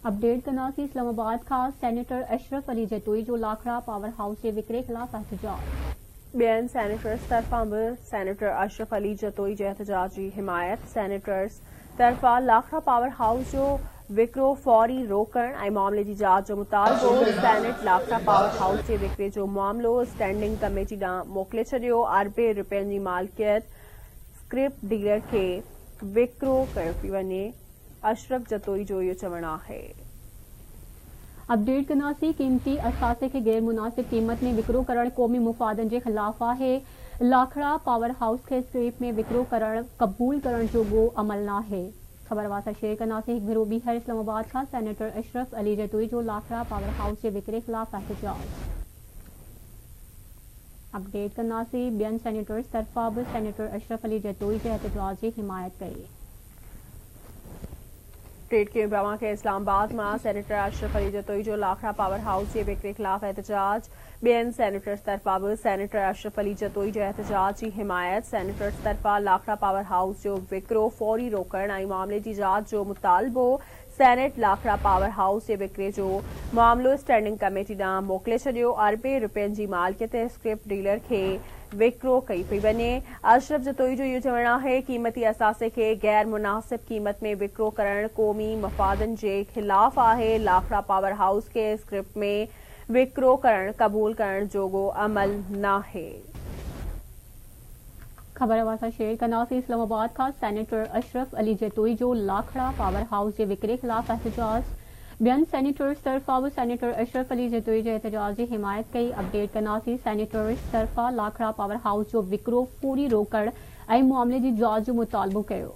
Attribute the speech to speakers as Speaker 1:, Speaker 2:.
Speaker 1: Update कनासी Islamabad खास senator Ashraf Ali Jatoi जो लाखड़ा power house के विक्रे खिलाफ एहतजाज।
Speaker 2: बेन सैनिटर्स तरफा सैनेटर अशरफ अली जतोई जो एहतजाज की हिमायत। सैनिटर्स तरफा लाखड़ा पावर हाउस जो विक्रो फौरी रोकण ऐं मामले की जांच जो मुतालबो। सैनेट लाखड़ा पावर हाउस के विक्रे जो मामलो स्टैंडिंग कमेटी ॾांहुं मोकिले छॾियो। अरबे रुपयनि की मालिकियत स्क्रिप डीलर के विक्रो कयो पई वञे। अशरफ जतोई जो इहो चवणु आहे।
Speaker 1: अपडेट कनासी कीमती असासे के गैर मुनासिब कीमत में विक्रो करण क़ौमी मुफादन के खिलाफ है। लाखड़ा पावर हाउस के स्क्रेप में विक्रो करण कबूल करण जोगो अमल न है। खबर वासा शेयर कनासी एक भेरो बीहर इस्लामाबाद का सेनेटर अशरफ अली जतोई जो लाखड़ा पावर हाउस के विक्रे खिलाफ एहतजाज। अपडेट कनासी बियन सैनिटर्स तरफा भी सेनेटर अशरफ अली जतोई के एहतजाज की हिमायत कई।
Speaker 2: अपडेट के ब्रह्मा के इस्लामाबाद में सेनेटर अशरफ अली जतोई जो लाखड़ा पावर हाउस के विक्रे खिलाफ एहतजाज। बेन सैनिटर्स तरफा भी सेनेटर अशरफ अली जतोई जो एहतजाज की हिमायत। सैनिटर्स तरफा लाखड़ा पावर हाउस जो विक्रो फौरी रोकण ऐं मामले की जांच जो मुतालबो। सैनेट लाखड़ा पावर हाउस के विक्रे जो मामलो स्टैंडिंग कमेटी ॾांहुं मोकिले छॾियो। अरबे रुपयनि की मालिकियत स्क्रिप डीलर के विक्रो कई पई वञे। अशरफ जतोई जो इहो चवणु आहे कीमती असासे के गैर मुनासिब कीमत में विक्रो करण क़ौमी मफ़ादन के खिलाफ आहे। लाखड़ा पावर हाउस के स्क्रिप्ट में विक्रो करण कबूल करण जोगो अमल न है।
Speaker 1: खबर वासा शेयर कनासी इस्लामाबाद का सेनेटर अशरफ अली जतोई जो लाखड़ा पावर हाउस के विक्रे खिलाफ एहतजाज। बियन सैनिटर्स तरफा भी सेनेटर अशरफ अली जतोई जो एहतजाज की हिमायत कई। अपडेट कनासी सैनिटर्स तरफा लाखड़ा पावर हाउस जो विक्रो पूरी रोकड़ ऐं मामले की जांच जो मुतालबो कयो।